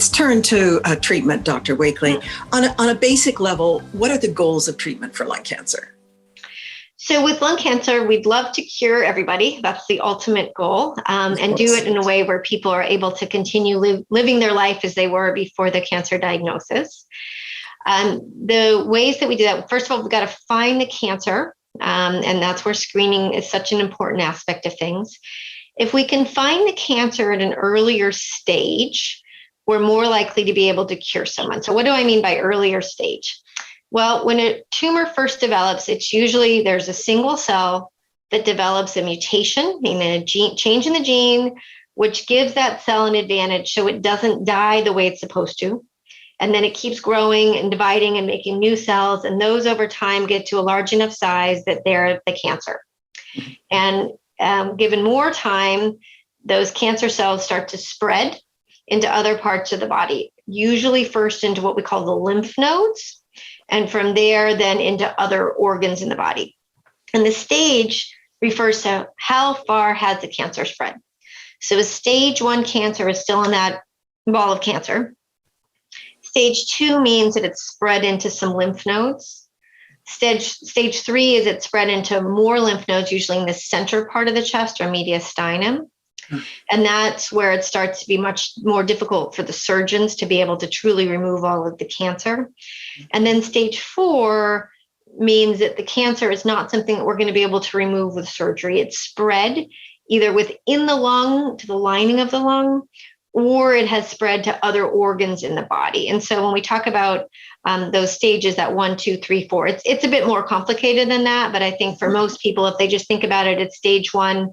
Let's turn to treatment, Dr. Wakelee. On a basic level, what are the goals of treatment for lung cancer? So with lung cancer, we'd love to cure everybody. That's the ultimate goal, and do it in a way where people are able to continue living their life as they were before the cancer diagnosis. The ways that we do that, first of all, we've got to find the cancer, and that's where screening is such an important aspect of things. If we can find the cancer at an earlier stage, we're more likely to be able to cure someone. So what do I mean by earlier stage? Well, when a tumor first develops, it's usually there's a single cell that develops a mutation, meaning a change in the gene, which gives that cell an advantage so it doesn't die the way it's supposed to. And then it keeps growing and dividing and making new cells. And those over time get to a large enough size that they're the cancer. And given more time, those cancer cells start to spread into other parts of the body, usually first into what we call the lymph nodes, and from there then into other organs in the body. And the stage refers to how far has the cancer spread. So a stage 1 cancer is still in that ball of cancer. Stage 2 means that it's spread into some lymph nodes. Stage 3 is it's spread into more lymph nodes, usually in the center part of the chest or mediastinum. And that's where it starts to be much more difficult for the surgeons to be able to truly remove all of the cancer. And then stage 4 means that the cancer is not something that we're going to be able to remove with surgery. It's spread either within the lung to the lining of the lung, or it has spread to other organs in the body. And so when we talk about those stages, that 1, 2, 3, 4, it's a bit more complicated than that. But I think for most people, if they just think about it, it's stage 1,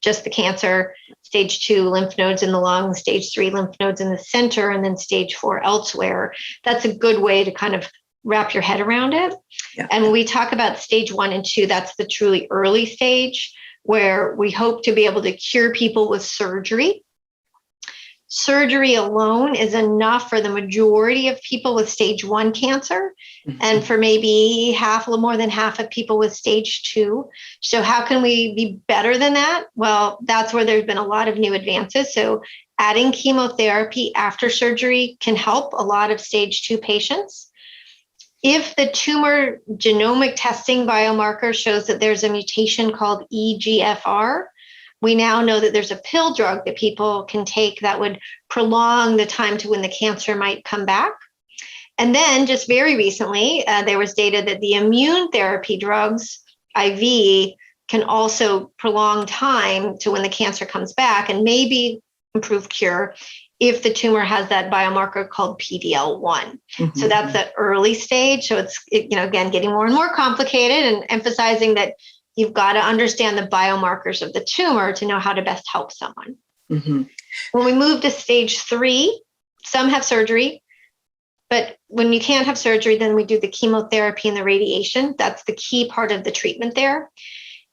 just the cancer, stage 2, lymph nodes in the lung, stage 3, lymph nodes in the center, and then stage 4 elsewhere. That's a good way to kind of wrap your head around it. Yeah. And when we talk about stage 1 and 2, that's the truly early stage where we hope to be able to cure people with surgery. Surgery alone is enough for the majority of people with stage 1 cancer, and for maybe half, a little more than half of people with stage 2. So how can we be better than that? Well, that's where there's been a lot of new advances. So adding chemotherapy after surgery can help a lot of stage 2 patients. If the tumor genomic testing biomarker shows that there's a mutation called EGFR, we now know that there's a pill drug that people can take that would prolong the time to when the cancer might come back. And then just very recently, there was data that the immune therapy drugs, IV, can also prolong time to when the cancer comes back and maybe improve cure if the tumor has that biomarker called PD-L1. So that's the early stage. So it's, again, getting more and more complicated, and emphasizing that you've got to understand the biomarkers of the tumor to know how to best help someone. When we move to stage 3, some have surgery, but when you can't have surgery, then we do the chemotherapy and the radiation. That's the key part of the treatment there.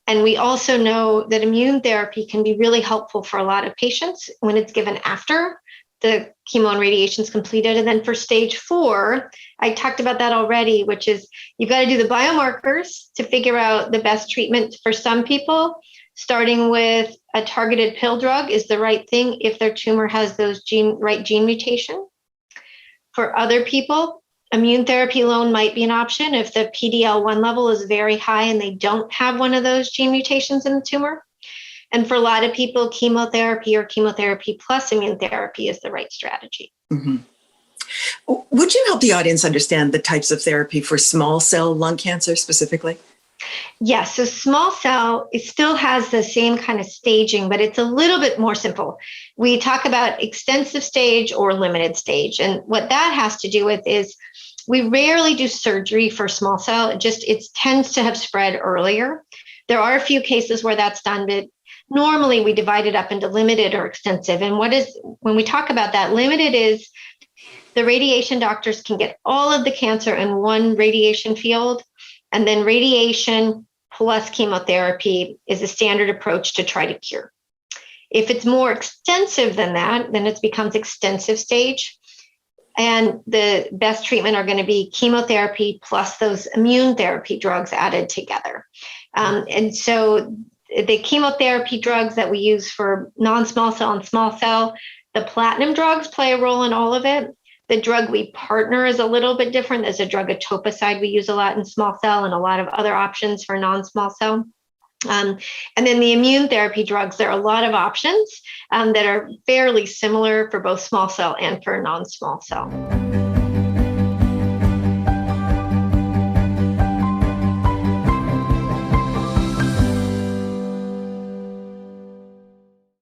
And we also know that immune therapy can be really helpful for a lot of patients when it's given after the chemo and radiation is completed. And then for stage 4, I talked about that already, which is you've got to do the biomarkers to figure out the best treatment for some people. Starting with a targeted pill drug is the right thing if their tumor has those right gene mutation. For other people, immune therapy alone might be an option if the PD-L1 level is very high and they don't have one of those gene mutations in the tumor. And for a lot of people, chemotherapy or chemotherapy plus immune therapy is the right strategy. Would you help the audience understand the types of therapy for small cell lung cancer specifically? Yes, so small cell, it still has the same kind of staging, but it's a little bit more simple. We talk about extensive stage or limited stage. And what that has to do with is we rarely do surgery for small cell. It tends to have spread earlier. There are a few cases where that's done, but normally we divide it up into limited or extensive. And when we talk about that, limited is the radiation doctors can get all of the cancer in one radiation field, and then radiation plus chemotherapy is a standard approach to try to cure. If it's more extensive than that, then it becomes extensive stage. And the best treatment are going to be chemotherapy plus those immune therapy drugs added together. And so the chemotherapy drugs that we use for non-small cell and small cell The platinum drugs play a role in all of it. The drug we partner is a little bit different. There's a drug, etoposide, we use a lot in small cell, and a lot of other options for non-small cell. And then the immune therapy drugs, there are a lot of options that are fairly similar for both small cell and for non-small cell.